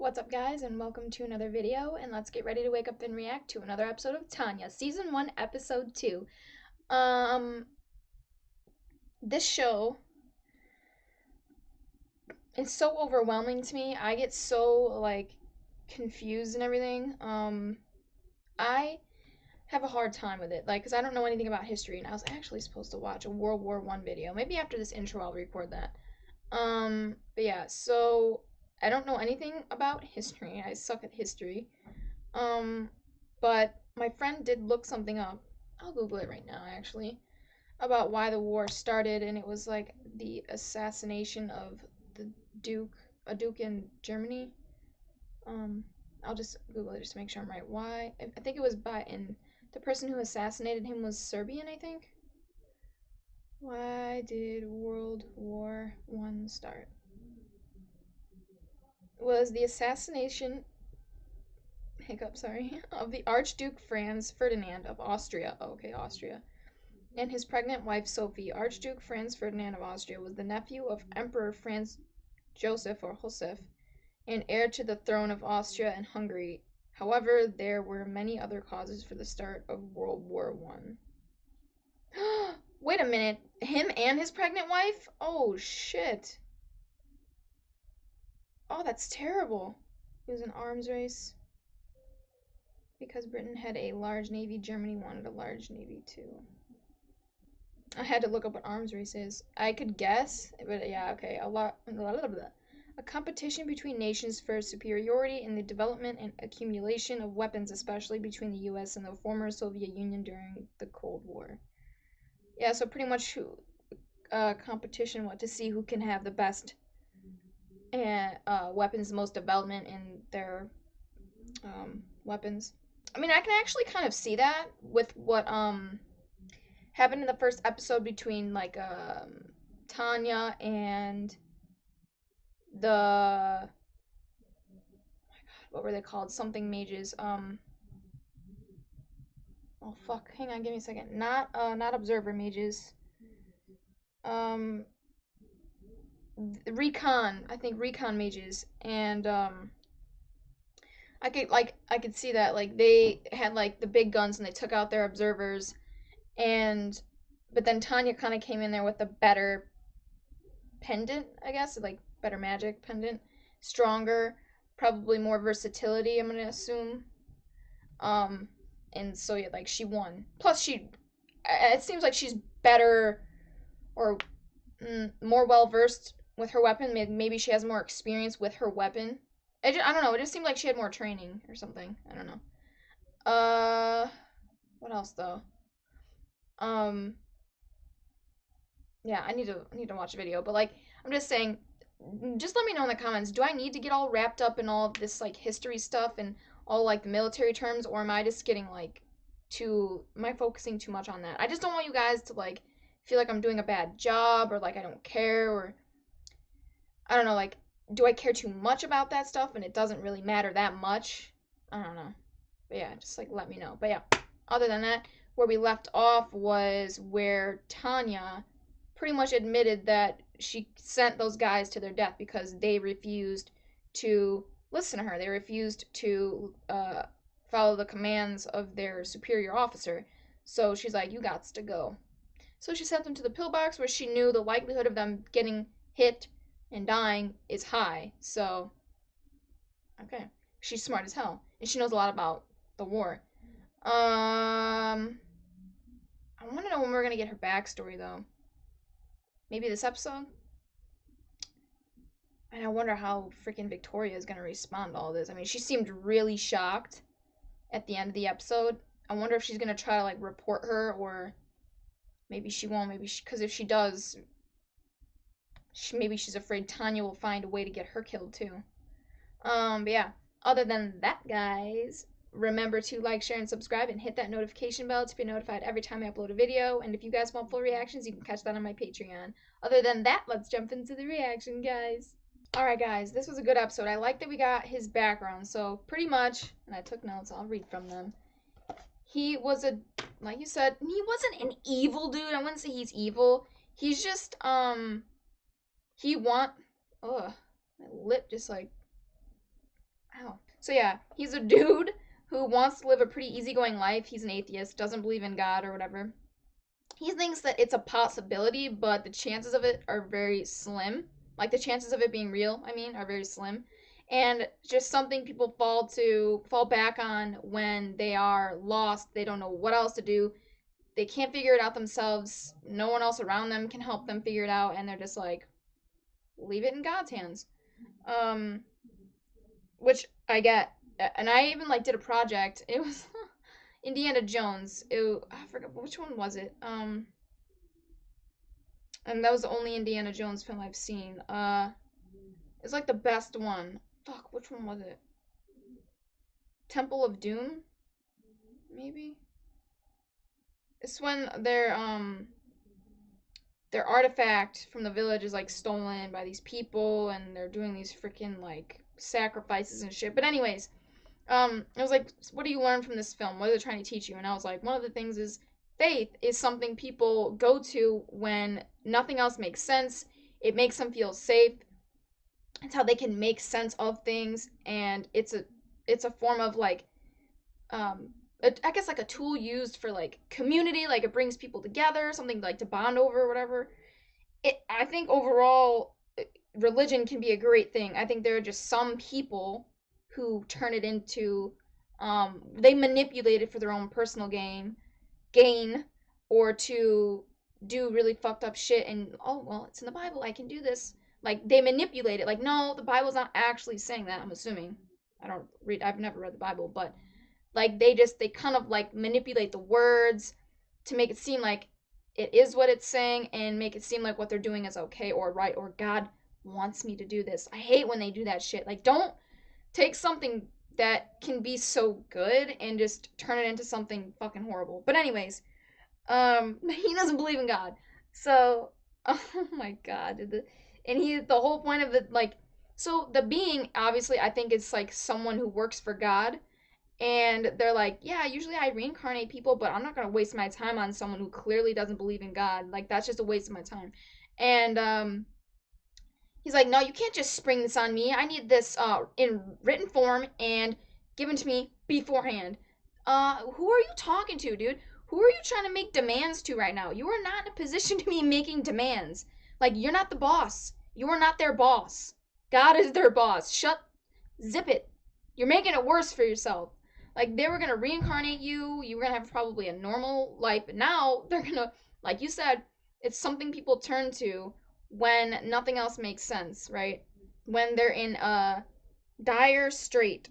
What's up, guys, and welcome to another video, and let's get ready to wake up and react to another episode of Tanya, Season 1, Episode 2. This show is so overwhelming to me. I get so, confused and everything. I have a hard time with it, because I don't know anything about history, and I was actually supposed to watch a World War I video. Maybe after this intro I'll record that. But yeah, so I don't know anything about history. I suck at history. But my friend did look something up. I'll Google it right now, actually, about why the war started, and it was like the assassination of a duke in Germany. I'll just Google it just to make sure I'm right. Why? I think it was the person who assassinated him was Serbian, I think. Why did World War I start? Was the assassination of the Archduke Franz Ferdinand of Austria. Oh, okay, Austria. And his pregnant wife Sophie. Archduke Franz Ferdinand of Austria was the nephew of Emperor Franz Joseph and heir to the throne of Austria and Hungary. However, there were many other causes for the start of World War I. Wait a minute. Him and his pregnant wife? Oh, shit. Oh, that's terrible. It was an arms race. Because Britain had a large navy, Germany wanted a large navy too. I had to look up what arms race is. I could guess, but yeah, okay. A competition between nations for superiority in the development and accumulation of weapons, especially between the U.S. and the former Soviet Union during the Cold War. Yeah, so pretty much competition, to see who can have the best weapons, the most development in their weapons. I mean, I can actually kind of see that with what happened in the first episode between Tanya and the, oh my god, what were they called? Something mages. Oh fuck, hang on, give me a second. Not observer mages. Recon, I think recon mages, and I could see that they had the big guns and they took out their observers, but then Tanya kind of came in there with a better pendant, I guess, better magic pendant, stronger, probably more versatility, I'm gonna assume. And so yeah, she won. Plus it seems like she's better or more well versed with her weapon. Maybe she has more experience with her weapon. I don't know. It just seemed like she had more training or something. I don't know. What else though? Yeah, I need to watch a video. But I'm just saying, just let me know in the comments. Do I need to get all wrapped up in all this history stuff and all the military terms, or am I just getting am I focusing too much on that? I just don't want you guys to feel like I'm doing a bad job, or I don't care, or I don't know, do I care too much about that stuff and it doesn't really matter that much? I don't know. But yeah, just let me know. But yeah, other than that, where we left off was where Tanya pretty much admitted that she sent those guys to their death because they refused to listen to her. They refused to follow the commands of their superior officer. So she's like, you gots to go. So she sent them to the pillbox, where she knew the likelihood of them getting hit and dying is high. So, okay. She's smart as hell. And she knows a lot about the war. I want to know when we're going to get her backstory, though. Maybe this episode? And I wonder how freaking Victoria is going to respond to all this. I mean, she seemed really shocked at the end of the episode. I wonder if she's going to try to, report her, or maybe she won't. Because if she does, maybe she's afraid Tanya will find a way to get her killed, too. But yeah. Other than that, guys, remember to like, share, and subscribe, and hit that notification bell to be notified every time I upload a video. And if you guys want full reactions, you can catch that on my Patreon. Other than that, let's jump into the reaction, guys. Alright, guys, this was a good episode. I like that we got his background. So, pretty much, and I took notes, I'll read from them. He was like you said, he wasn't an evil dude. I wouldn't say he's evil. He's just, ugh, my lip just So yeah, he's a dude who wants to live a pretty easygoing life. He's an atheist, doesn't believe in God or whatever. He thinks that it's a possibility, but the chances of it are very slim. Like the chances of it being real, I mean, are very slim. And just something people fall back on when they are lost, they don't know what else to do. They can't figure it out themselves. No one else around them can help them figure it out, and they're just like, leave it in God's hands. Um, which I get. And I even like did a project. It was Indiana Jones. I forgot which one was it. And that was the only Indiana Jones film I've seen. It's like the best one. Fuck, which one was it? Temple of Doom, maybe. It's when their artifact from the village is like stolen by these people, and they're doing these freaking like sacrifices and shit. But anyways, it was like, what do you learn from this film? What are they trying to teach you? And I was like, one of the things is faith is something people go to when nothing else makes sense. It makes them feel safe. It's how they can make sense of things, and it's a form of like I guess like a tool used for like community, like it brings people together, something like to bond over or whatever. I think overall religion can be a great thing. I think there are just some people who turn it into they manipulate it for their own personal gain or to do really fucked up shit, and oh well, it's in the Bible, I can do this. Like they manipulate it. Like no, the Bible's not actually saying that, I'm assuming. I've never read the Bible, but like they kind of like manipulate the words to make it seem like it is what it's saying and make it seem like what they're doing is okay or right or God wants me to do this. I hate when they do that shit. Like don't take something that can be so good and just turn it into something fucking horrible. But anyways, he doesn't believe in God. So, oh my god, and the whole point of it, like, so the being obviously I think it's like someone who works for God, and they're like, yeah, usually I reincarnate people, but I'm not gonna waste my time on someone who clearly doesn't believe in God. Like that's just a waste of my time. And he's like, no, you can't just spring this on me. I need this in written form and given to me beforehand. Who are you talking to, dude? Who are you trying to make demands to right now? You are not in a position to be making demands. Like, you're not the boss. You are not their boss. God is their boss. Zip it. You're making it worse for yourself. Like, they were gonna reincarnate you. You were gonna have probably a normal life. But now they're gonna, like you said, it's something people turn to when nothing else makes sense, right? When they're in a dire strait.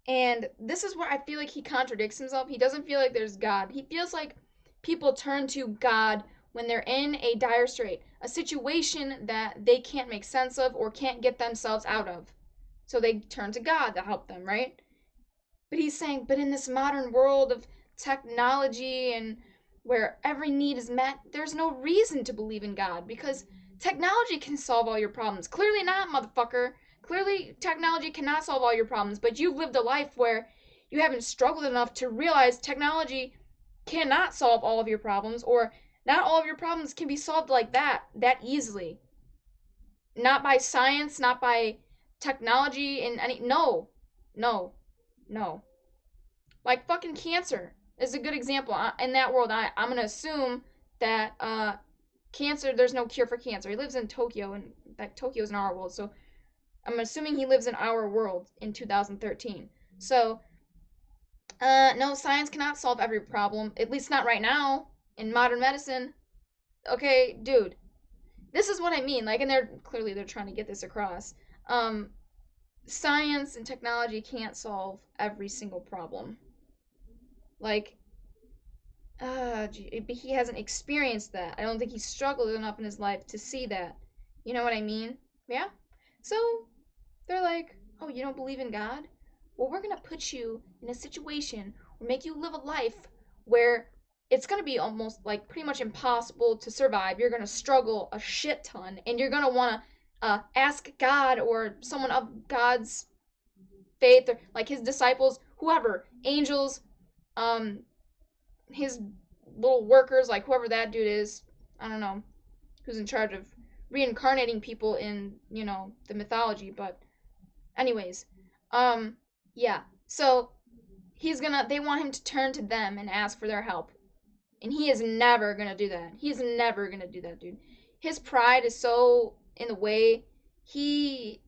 And this is where I feel like he contradicts himself. He doesn't feel like there's God. He feels like people turn to God when they're in a dire strait, a situation that they can't make sense of or can't get themselves out of. So they turn to God to help them, right? But he's saying, but in this modern world of technology and where every need is met, there's no reason to believe in God because technology can solve all your problems. Clearly not, motherfucker. Clearly, technology cannot solve all your problems, but you've lived a life where you haven't struggled enough to realize technology cannot solve all of your problems, or not all of your problems can be solved like that easily. Not by science, not by technology, and any. No, no, no. Like fucking cancer is a good example. In that world, I'm gonna assume that cancer. There's no cure for cancer. He lives in Tokyo, and that Tokyo's in our world, so I'm assuming he lives in our world in 2013. So, no, science cannot solve every problem. At least not right now in modern medicine. Okay, dude, this is what I mean. Like, and they're trying to get this across. Um, Science and technology can't solve every single problem. Like, he hasn't experienced that. I don't think he's struggled enough in his life to see that. You know what I mean? Yeah? So, they're like, oh, you don't believe in God? Well, we're going to put you in a situation or make you live a life where it's going to be almost like pretty much impossible to survive. You're going to struggle a shit ton, and you're going to want to ask God or someone of God's faith, or like his disciples, whoever, angels, um, his little workers, like whoever that dude is, I don't know, who's in charge of reincarnating people in, the mythology, but anyways, um Yeah. So they want him to turn to them and ask for their help. And he is never gonna do that. He's never gonna do that, dude. His pride is so in the way. He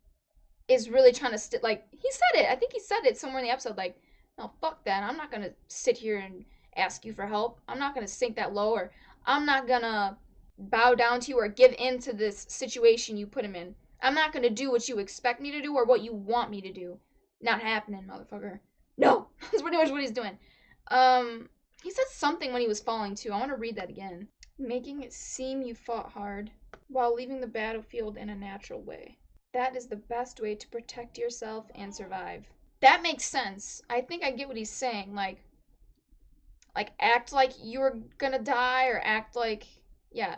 is really trying to like he said it. I think he said it somewhere in the episode. Like, no, fuck that. I'm not gonna sit here and ask you for help. I'm not gonna sink that low, or I'm not gonna bow down to you or give in to this situation you put him in. I'm not gonna do what you expect me to do or what you want me to do. Not happening, motherfucker. No, that's pretty much what he's doing. He said something when he was falling too. I want to read that again. Making it seem you fought hard while leaving the battlefield in a natural way. That is the best way to protect yourself and survive. That makes sense. I think I get what he's saying. Like act like you're gonna die, or act like, yeah,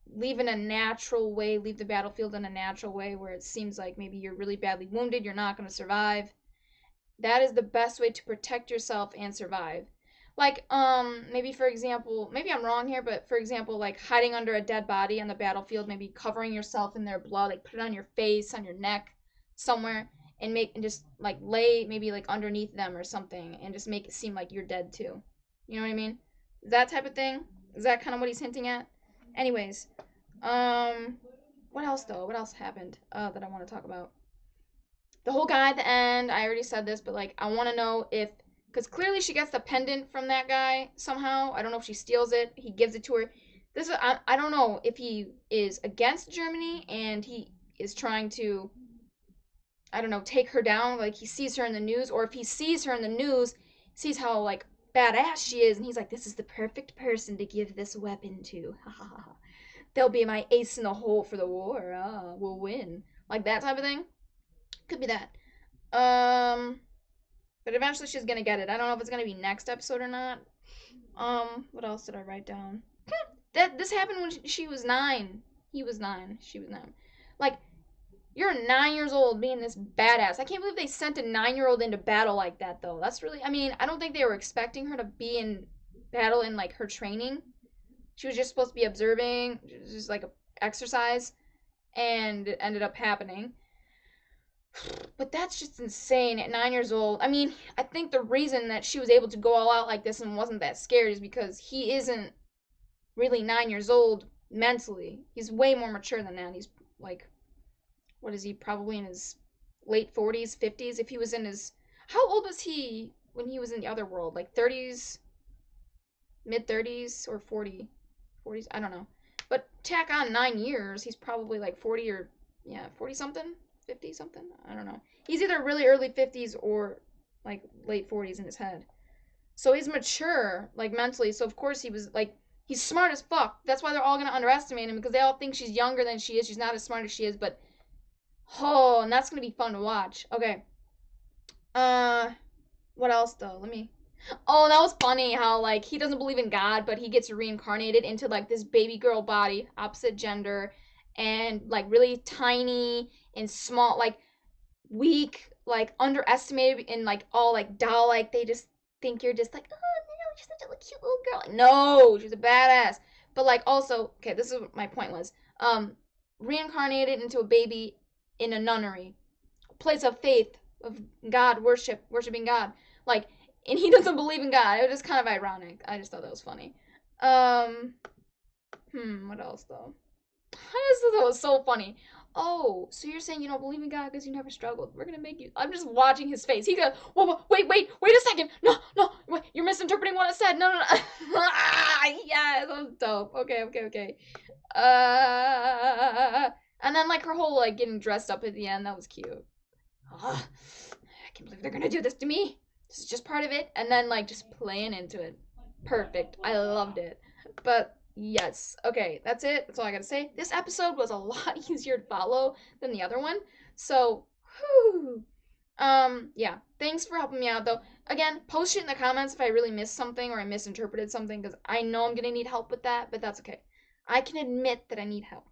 leave in a natural way, leave the battlefield in a natural way where it seems like maybe you're really badly wounded, you're not gonna survive. That is the best way to protect yourself and survive. Like, maybe for example, maybe I'm wrong here, but for example, like hiding under a dead body on the battlefield, maybe covering yourself in their blood, like put it on your face, on your neck, somewhere, and just like lay maybe like underneath them or something, and just make it seem like you're dead too. You know what I mean? That type of thing. Is that kind of what he's hinting at? Anyways, what else though? What else happened that I want to talk about? The whole guy at the end, I already said this, but like I want to know if, because clearly she gets the pendant from that guy somehow. I don't know if she steals it. He gives it to her. This is I don't know if he is against Germany and he is trying to, I don't know, take her down. Like he sees her in the news, or if he sees her in the news, sees how like badass she is, and he's like, this is the perfect person to give this weapon to. They'll be my ace in the hole for the war. We'll win. Like that type of thing. Could be that. Um, but eventually she's gonna get it. I don't know if it's gonna be next episode or not. What else did I write down? That this happened when she was 9. He was 9. She was 9. Like, you're 9 years old being this badass. I can't believe they sent a 9-year-old into battle like that, though. That's really, I mean, I don't think they were expecting her to be in battle in like her training. She was just supposed to be observing, just like a exercise, and it ended up happening. But that's just insane at 9 years old. I mean, I think the reason that she was able to go all out like this and wasn't that scared is because he isn't really 9 years old mentally. He's way more mature than that. He's like, what is he? Probably in his late 40s, 50s. If he was in his. How old was he when he was in the other world? Like 30s, mid 30s, or 40? 40s? I don't know. But tack on 9 years, he's probably like 40 or, yeah, 40 something? 50 something? I don't know. He's either really early 50s or like late 40s in his head. So he's mature, like mentally. So of course he was like, he's smart as fuck. That's why they're all gonna underestimate him, because they all think she's younger than she is. She's not as smart as she is, but oh, and that's gonna be fun to watch. Okay. Uh, what else though? Let me. Oh, that was funny how like he doesn't believe in God, but he gets reincarnated into like this baby girl body, opposite gender, and like really tiny and small, like weak, like underestimated, and like all like doll like. They just think you're just like, oh no, she's such a cute little girl. No, she's a badass. But like also, okay, this is what my point was. Reincarnated into a baby in a nunnery, place of faith, of God worship, worshiping God. Like, and he doesn't believe in God. It was just kind of ironic. I just thought that was funny. Um, what else though? I just thought that was so funny. Oh, so you're saying you don't believe in God because you never struggled? We're gonna make you. I'm just watching his face. He goes, whoa, wait a second. No, wait, you're misinterpreting what I said. No. Yeah, that was dope. Okay. And then like her whole like getting dressed up at the end, that was cute. I can't believe they're gonna do this to me. This is just part of it. And then like just playing into it. Perfect. I loved it. But yes. Okay, that's it. That's all I gotta say. This episode was a lot easier to follow than the other one. So, whew. Yeah. Thanks for helping me out though. Again, post it in the comments if I really missed something or I misinterpreted something, because I know I'm gonna need help with that, but that's okay. I can admit that I need help.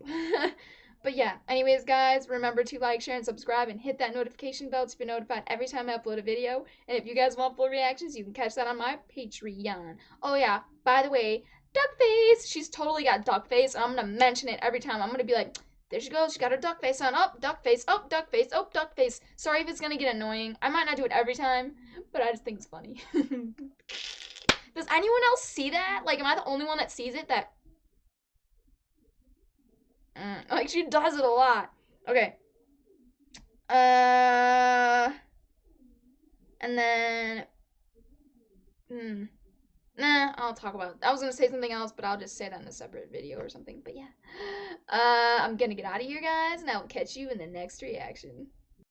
But yeah, anyways, guys, remember to like, share, and subscribe, and hit that notification bell to be notified every time I upload a video. And if you guys want full reactions, you can catch that on my Patreon. Oh yeah, by the way, Duckface! She's totally got Duckface, and I'm gonna mention it every time. I'm gonna be like, There she goes. She got her duck face on. Up, duck face. Up, duck face. Up, duck face. Sorry if it's gonna get annoying. I might not do it every time, but I just think it's funny. Does anyone else see that? Like, am I the only one that sees it? That like she does it a lot. Okay. And then nah, I'll talk about it. I was gonna say something else, but I'll just say that in a separate video or something. But yeah. I'm gonna get out of here, guys, and I will catch you in the next reaction.